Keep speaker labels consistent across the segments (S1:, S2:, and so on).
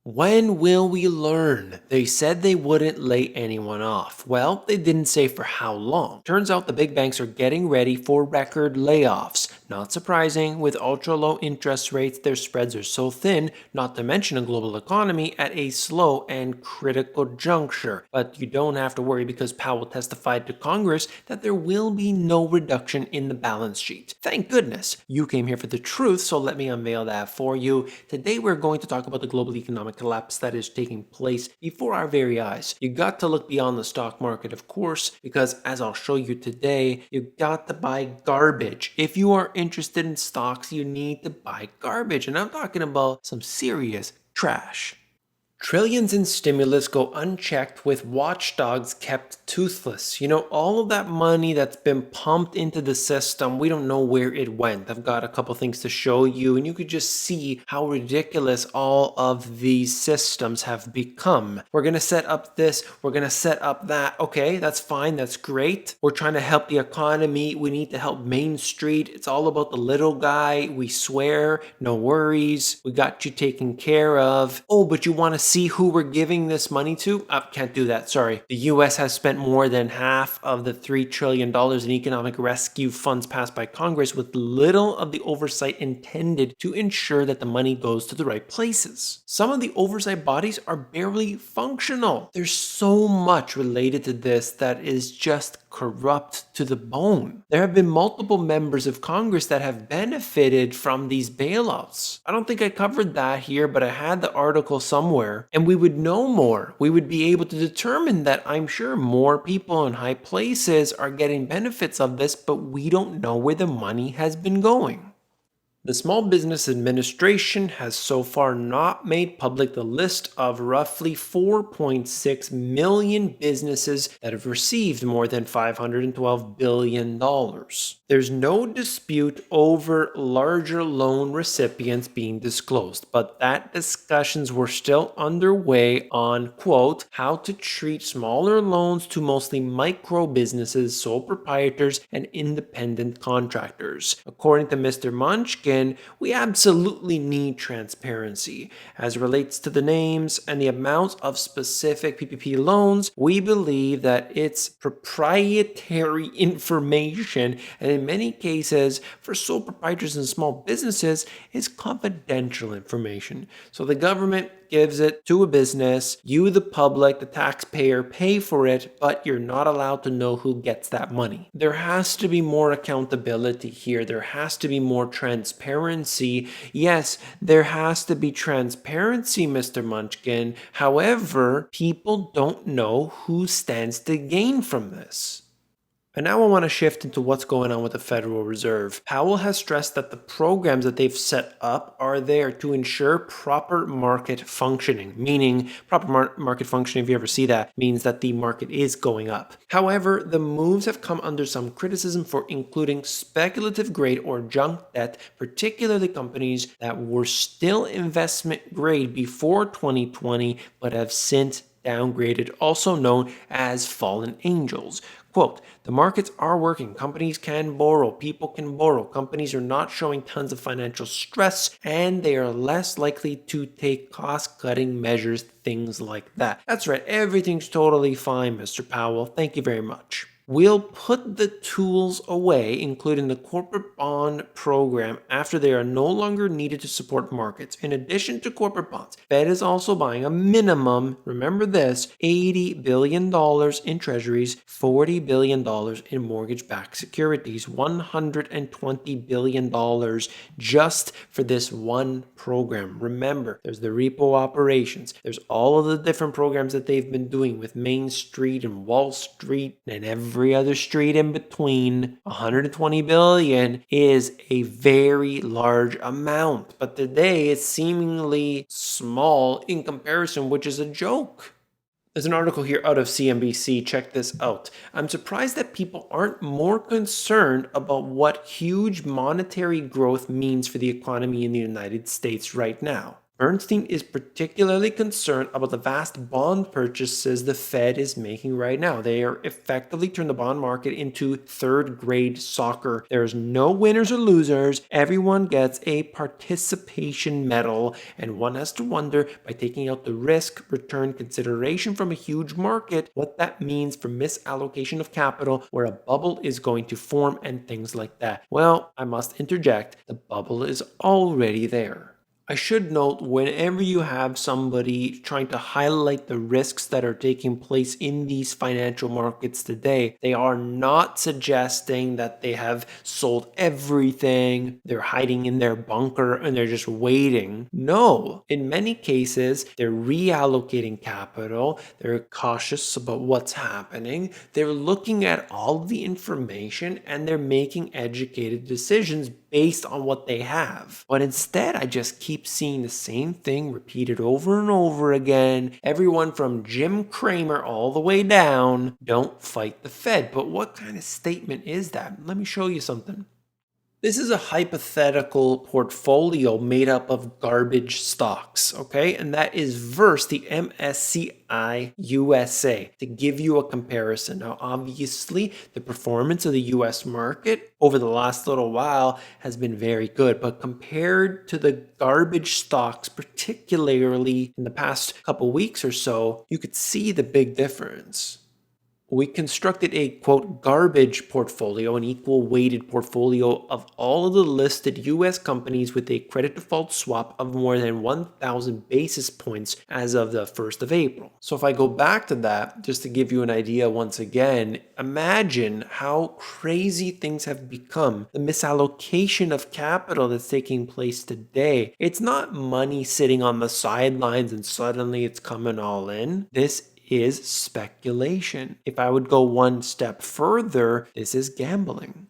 S1: When will we learn? They said they wouldn't lay anyone off. Well, they didn't say for how long. Turns out the big banks are getting ready for record layoffs. Not surprising, with ultra low interest rates, their spreads are so thin, not to mention a global economy at a slow and critical juncture. But you don't have to worry because Powell testified to Congress that there will be no reduction in the balance sheet. Thank goodness. You came here for the truth, so let me unveil that for you. Today we're going to talk about the global economic collapse that is taking place before our very eyes. You got to look beyond the stock market, of course, because as I'll show you today, you got to buy garbage. If you are interested in stocks, you need to buy garbage. And I'm talking about some serious trash. Trillions in stimulus go unchecked with watchdogs kept toothless. All of that money that's been pumped into the system, we don't know where it went. I've got a couple things to show you, and you could just see how ridiculous all of these systems have become. We're going to set up this, we're going to set up that. Okay, that's fine, that's great. We're trying to help the economy. We need to help Main Street. It's all about the little guy. We swear, no worries. We got you taken care of. Oh, but you want to see who we're giving this money to? Can't do that, sorry. The US has spent more than half of the $3 trillion in economic rescue funds passed by Congress with little of the oversight intended to ensure that the money goes to the right places. Some of the oversight bodies are barely functional. There's so much related to this that is just corrupt to the bone. There have been multiple members of Congress that have benefited from these bailouts. I don't think I covered that here, but I had the article somewhere, and we would know more. We would be able to determine that I'm sure more people in high places are getting benefits of this, but we don't know where the money has been going. The Small Business Administration has so far not made public the list of roughly 4.6 million businesses that have received more than $512 billion. There's no dispute over larger loan recipients being disclosed, but that discussions were still underway on, quote, how to treat smaller loans to mostly micro businesses, sole proprietors, and independent contractors. According to Mr. Munchkin, we absolutely need transparency. As it relates to the names and the amounts of specific PPP loans, we believe that it's proprietary information, and in many cases, for sole proprietors and small businesses, it's confidential information. So the government gives it to a business, you, the public, the taxpayer, pay for it, but you're not allowed to know who gets that money. There has to be more accountability here. There has to be more transparency. Yes, there has to be transparency, Mr. Munchkin. However, people don't know who stands to gain from this. And now I want to shift into what's going on with the Federal Reserve. Powell has stressed that the programs that they've set up are there to ensure proper market functioning, meaning proper market functioning, if you ever see that, means that the market is going up. However, the moves have come under some criticism for including speculative grade or junk debt, particularly companies that were still investment grade before 2020 but have since downgraded, also known as fallen angels. Quote, the markets are working. Companies can borrow. People can borrow. Companies are not showing tons of financial stress, and they are less likely to take cost-cutting measures, things like that. That's right. Everything's totally fine, Mr. Powell. Thank you very much. We'll put the tools away, including the corporate bond program, after they are no longer needed to support markets. In addition to corporate bonds, Fed is also buying a minimum, remember this, $80 billion in treasuries, $40 billion in mortgage-backed securities, $120 billion just for this one program. Remember, there's the repo operations. There's all of the different programs that they've been doing with Main Street and Wall Street and every other street in between. 120 billion is a very large amount, but today it's seemingly small in comparison, which is a joke. There's an article here out of CNBC. Check this out. I'm surprised that people aren't more concerned about what huge monetary growth means for the economy in the United States right now. Bernstein is particularly concerned about the vast bond purchases the Fed is making right now. They are effectively turned the bond market into third grade soccer. There's no winners or losers. Everyone gets a participation medal, and one has to wonder, by taking out the risk return consideration from a huge market, what that means for misallocation of capital, where a bubble is going to form and things like that. Well, I must interject, the bubble is already there. I should note, whenever you have somebody trying to highlight the risks that are taking place in these financial markets today, they are not suggesting that they have sold everything, they're hiding in their bunker, and they're just waiting. No, in many cases, they're reallocating capital, they're cautious about what's happening, they're looking at all the information, and they're making educated decisions based on what they have. But instead, I just keep seeing the same thing repeated over and over again. Everyone from Jim Cramer all the way down, don't fight the Fed. But what kind of statement is that? Let me show you something. This is a hypothetical portfolio made up of garbage stocks, okay? And that is versus the MSCI USA to give you a comparison. Now, obviously, the performance of the US market over the last little while has been very good, but compared to the garbage stocks, particularly in the past couple weeks or so, you could see the big difference. We constructed a, quote, garbage portfolio, an equal weighted portfolio of all of the listed US companies with a credit default swap of more than 1,000 basis points as of the 1st of April. So if I go back to that, just to give you an idea once again, imagine how crazy things have become. The misallocation of capital that's taking place today. It's not money sitting on the sidelines and suddenly it's coming all in. This is speculation. If I would go one step further, this is gambling.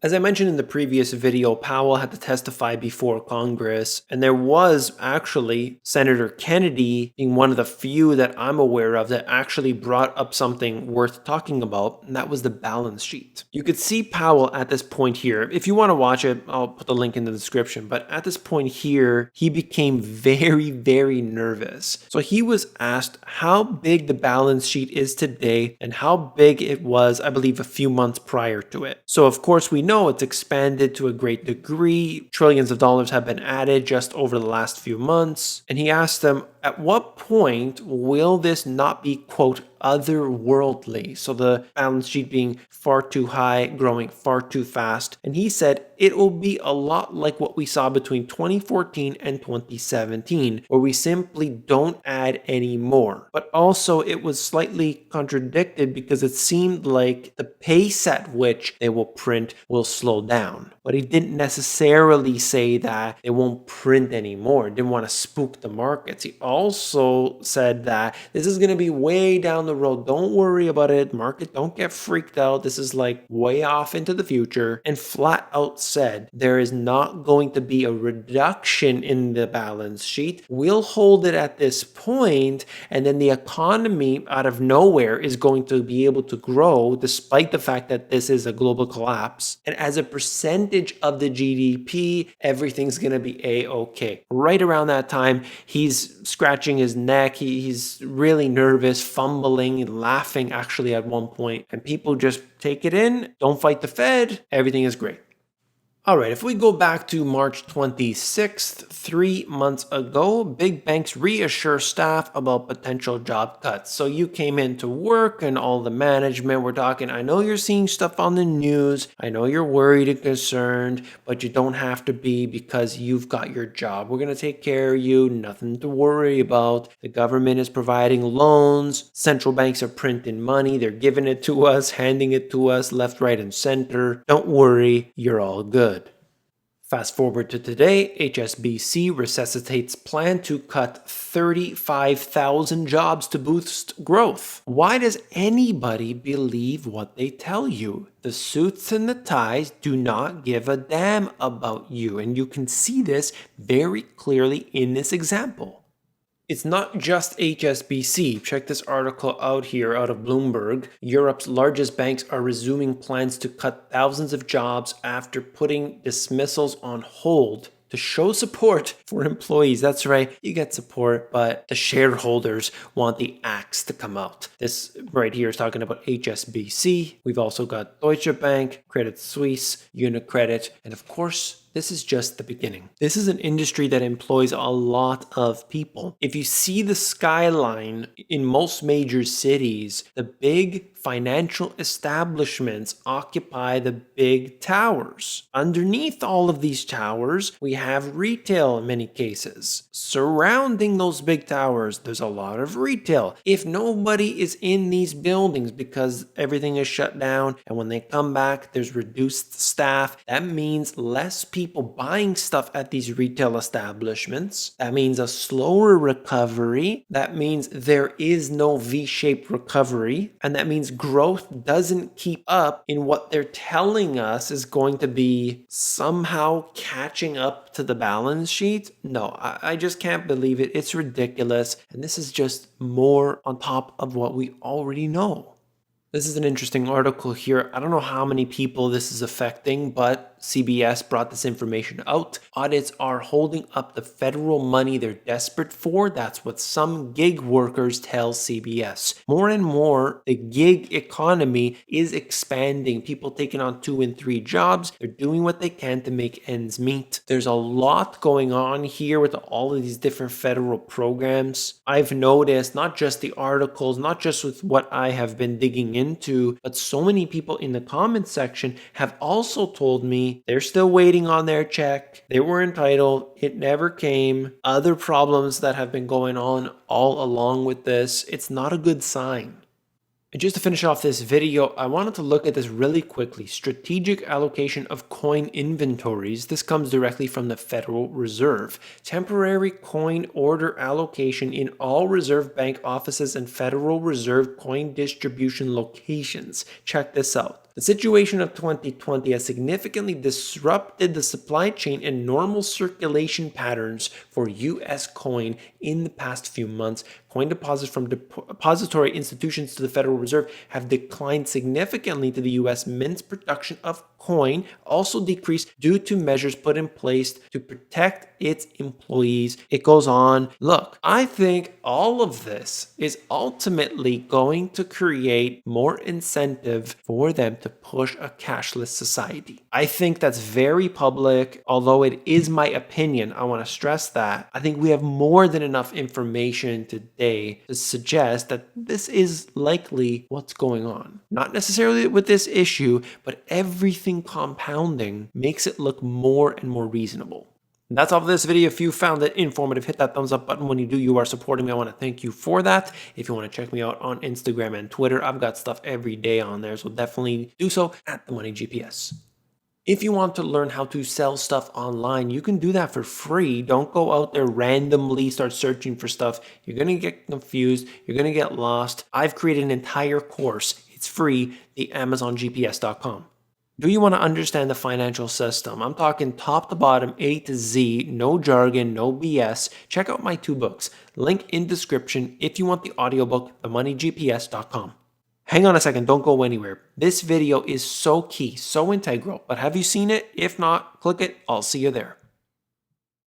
S1: As I mentioned in the previous video, Powell had to testify before Congress, and there was actually Senator Kennedy being one of the few that I'm aware of that actually brought up something worth talking about, and that was the balance sheet. You could see Powell at this point here. If you want to watch it, I'll put the link in the description, but at this point here, he became very, very nervous. So he was asked how big the balance sheet is today and how big it was, I believe, a few months prior to it. So of course, we know it's expanded to a great degree. Trillions of dollars have been added just over the last few months. And he asked them, at what point will this not be, quote, otherworldly? So the balance sheet being far too high, growing far too fast. And he said it will be a lot like what we saw between 2014 and 2017, where we simply don't add any more. But also it was slightly contradicted because it seemed like the pace at which they will print will slow down. But he didn't necessarily say that they won't print anymore. Didn't want to spook the markets. He also said that this is going to be way down the road. Don't worry about it. Market, don't get freaked out. This is like way off into the future. And flat out said there is not going to be a reduction in the balance sheet. We'll hold it at this point, and then the economy out of nowhere is going to be able to grow despite the fact that this is a global collapse. And as a percentage of the GDP, everything's going to be a-okay. Right around that time, he's scratching his neck. He's really nervous, fumbling, and laughing actually at one point. And people just take it in. Don't fight the Fed. Everything is great. All right, if we go back to March 26th, 3 months ago, big banks reassure staff about potential job cuts. So you came into work and all the management were talking, I know you're seeing stuff on the news, I know you're worried and concerned, but you don't have to be because you've got your job. We're going to take care of you, nothing to worry about. The government is providing loans, central banks are printing money, they're giving it to us, handing it to us left, right, and center. Don't worry, you're all good. Fast forward to today, HSBC resuscitates plan to cut 35,000 jobs to boost growth. Why does anybody believe what they tell you? The suits and the ties do not give a damn about you, and you can see this very clearly in this example. It's not just HSBC. Check this article out here out of Bloomberg. Europe's largest banks are resuming plans to cut thousands of jobs after putting dismissals on hold to to show support for employees. That's right, you get support, but the shareholders want the axe to come out. This right here is talking about HSBC. We've also got Deutsche Bank, Credit Suisse, UniCredit, and of course, this is just the beginning. This is an industry that employs a lot of people. If you see the skyline in most major cities, the big financial establishments occupy the big towers. Underneath all of these towers, we have retail in many cases. Surrounding those big towers, there's a lot of retail. If nobody is in these buildings because everything is shut down, and when they come back, there's reduced staff, that means less people buying stuff at these retail establishments. That means a slower recovery. That means there is no V-shaped recovery. And that means growth doesn't keep up in what they're telling us is going to be somehow catching up to the balance sheet. No, I just can't believe it. It's ridiculous. And this is just more on top of what we already know. This is an interesting article here. I don't know how many people this is affecting, but CBS brought this information out. Audits are holding up the federal money they're desperate for. That's what some gig workers tell CBS. More and more, the gig economy is expanding. People taking on 2 and 3 jobs. They're doing what they can to make ends meet. There's a lot going on here with all of these different federal programs. I've noticed not just the articles, not just with what I have been digging into, but so many people in the comment section have also told me they're still waiting on their check. They were entitled. It never came. Other problems that have been going on all along with this. It's not a good sign. And just to finish off this video, I wanted to look at this really quickly. Strategic allocation of coin inventories. This comes directly from the Federal Reserve. Temporary coin order allocation in all Reserve Bank offices and Federal Reserve coin distribution locations. Check this out. The situation of 2020 has significantly disrupted the supply chain and normal circulation patterns for U.S. coin in the past few months. Coin deposits from depository institutions to the Federal Reserve have declined significantly to the U.S. Mint's production of coin also decreased due to measures put in place to protect its employees. It goes on. Look, I think all of this is ultimately going to create more incentive for them to push a cashless society. I think that's very public, although it is my opinion. I want to stress that. I think we have more than enough information today to suggest that this is likely what's going on. Not necessarily with this issue, but everything compounding makes it look more and more reasonable. And that's all for this video. If you found it informative, hit that thumbs up button. When you do, you are supporting me. I want to thank you for that. If you want to check me out on Instagram and Twitter, I've got stuff every day on there, so definitely do so at The Money GPS. If you want to learn how to sell stuff online, you can do that for free. Don't go out there randomly, start searching for stuff. You're going to get confused. You're going to get lost. I've created an entire course. It's free, the AmazonGPS.com. Do you want to understand the financial system? I'm talking top to bottom, A to Z, no jargon, no BS. Check out my 2 books. Link in description if you want the audiobook, themoneygps.com. Hang on a second, don't go anywhere. This video is so key, so integral, but have you seen it? If not, click it. I'll see you there.